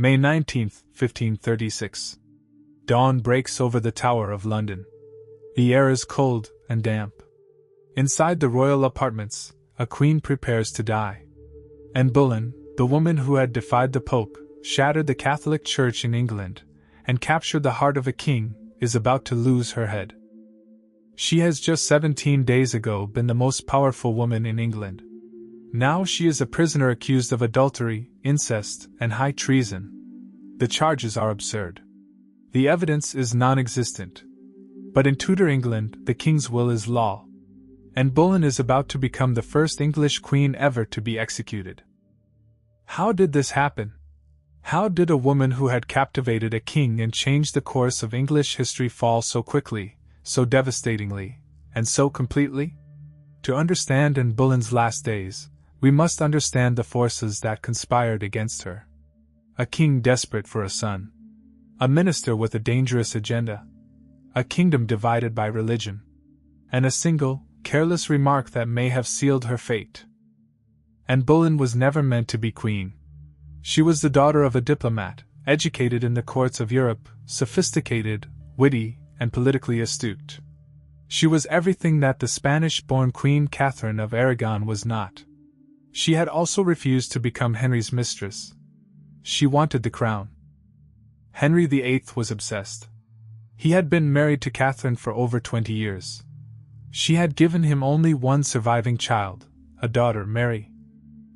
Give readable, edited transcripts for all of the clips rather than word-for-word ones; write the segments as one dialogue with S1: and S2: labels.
S1: May 19, 1536. Dawn breaks over the Tower of London. The air is cold and damp. Inside the royal apartments, a queen prepares to die. Anne Boleyn, the woman who had defied the Pope, shattered the Catholic Church in England, and captured the heart of a king, is about to lose her head. She has just 17 days ago been the most powerful woman in England. Now she is a prisoner accused of adultery, incest, and high treason. The charges are absurd. The evidence is non-existent. But in Tudor England, the king's will is law. Anne Boleyn is about to become the first English queen ever to be executed. How did this happen? How did a woman who had captivated a king and changed the course of English history fall so quickly, so devastatingly, and so completely? To understand Anne Boleyn's last days, we must understand the forces that conspired against her. A king desperate for a son. A minister with a dangerous agenda. A kingdom divided by religion. And a single, careless remark that may have sealed her fate. Anne Boleyn was never meant to be queen. She was the daughter of a diplomat, educated in the courts of Europe, sophisticated, witty, and politically astute. She was everything that the Spanish-born Queen Catherine of Aragon was not. She had also refused to become Henry's mistress. She wanted the crown. Henry VIII was obsessed. He had been married to Catherine for over 20 years. She had given him only one surviving child, a daughter, Mary.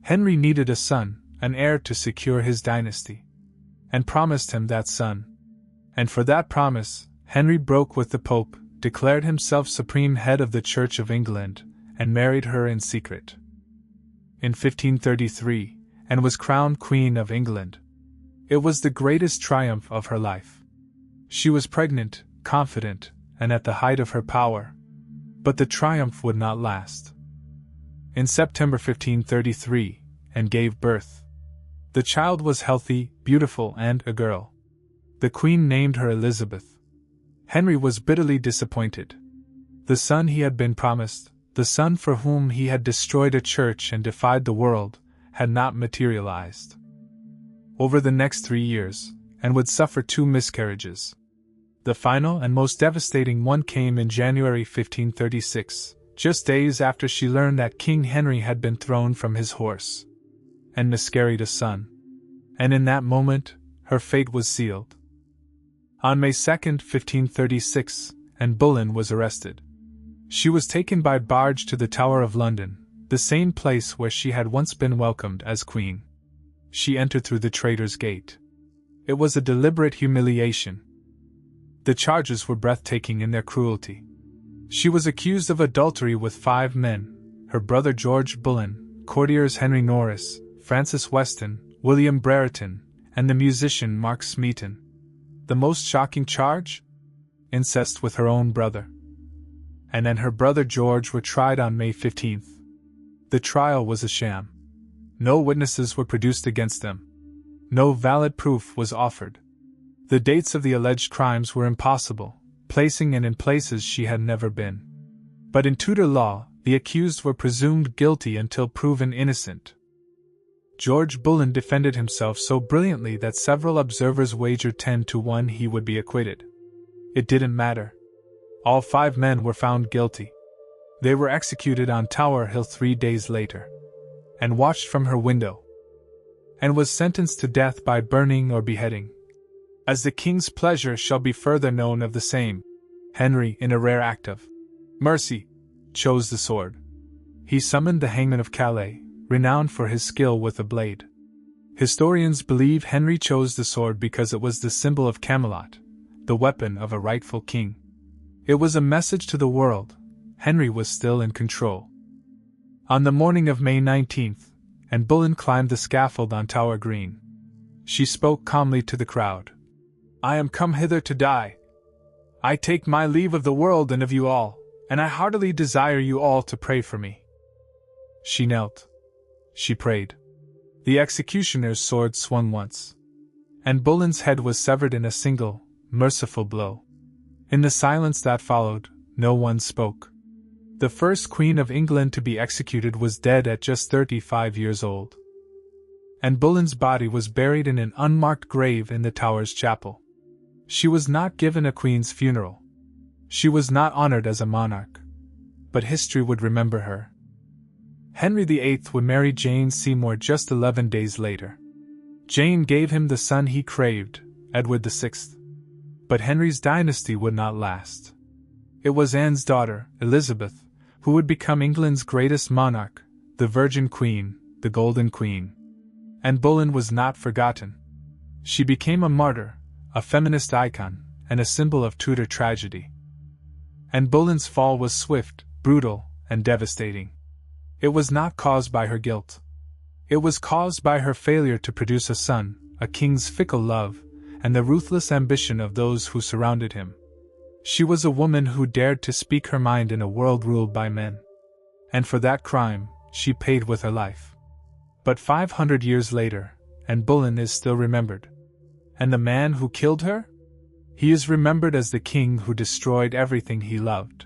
S1: Henry needed a son, an heir to secure his dynasty, and promised him that son. And for that promise, Henry broke with the Pope, declared himself supreme head of the Church of England, and married her in secret. In 1533, Anne was crowned Queen of England. It was the greatest triumph of her life. She was pregnant, confident, and at the height of her power. But the triumph would not last. In September 1533, Anne gave birth. The child was healthy, beautiful, and a girl. The Queen named her Elizabeth. Henry was bitterly disappointed. The son he had been promised, the son for whom he had destroyed a church and defied the world, had not materialized. Over the next 3 years, Anne would suffer 2 miscarriages. The final and most devastating one came in January 1536, just days after she learned that King Henry had been thrown from his horse. Anne miscarried a son. And in that moment, her fate was sealed. On May 2, 1536, Anne Boleyn was arrested. She was taken by barge to the Tower of London, the same place where she had once been welcomed as queen. She entered through the Traitor's Gate. It was a deliberate humiliation. The charges were breathtaking in their cruelty. She was accused of adultery with 5 men, her brother George Boleyn, courtiers Henry Norris, Francis Weston, William Brereton, and the musician Mark Smeaton. The most shocking charge? Incest with her own brother. Anne and her brother George were tried on May 15th. The trial was a sham. No witnesses were produced against them. No valid proof was offered. The dates of the alleged crimes were impossible, placing Anne in places she had never been. But in Tudor law, the accused were presumed guilty until proven innocent. George Boleyn defended himself so brilliantly that several observers wagered 10 to 1 he would be acquitted. It didn't matter. All 5 men were found guilty. They were executed on Tower Hill 3 days later. And watched from her window. And was sentenced to death by burning or beheading. As the king's pleasure shall be further known of the same, Henry, in a rare act of mercy, chose the sword. He summoned the hangman of Calais, renowned for his skill with a blade. Historians believe Henry chose the sword because it was the symbol of Camelot, the weapon of a rightful king. It was a message to the world. Henry was still in control. On the morning of May 19th, Anne Boleyn climbed the scaffold on Tower Green. She spoke calmly to the crowd. "I am come hither to die. I take my leave of the world and of you all, and I heartily desire you all to pray for me." She knelt. She prayed. The executioner's sword swung once. Anne Boleyn's head was severed in a single, merciful blow. In the silence that followed, no one spoke. The first Queen of England to be executed was dead at just 35 years old. Anne Boleyn's body was buried in an unmarked grave in the Tower's chapel. She was not given a queen's funeral. She was not honored as a monarch. But history would remember her. Henry VIII would marry Jane Seymour just 11 days later. Jane gave him the son he craved, Edward VI. But Henry's dynasty would not last. It was Anne's daughter, Elizabeth, who would become England's greatest monarch, the Virgin Queen, the Golden Queen. Anne Boleyn was not forgotten. She became a martyr, a feminist icon, and a symbol of Tudor tragedy. Anne Boleyn's fall was swift, brutal, and devastating. It was not caused by her guilt. It was caused by her failure to produce a son, a king's fickle love, and the ruthless ambition of those who surrounded him. She was a woman who dared to speak her mind in a world ruled by men. And for that crime, she paid with her life. But 500 years later, Anne Boleyn is still remembered. And the man who killed her? He is remembered as the king who destroyed everything he loved.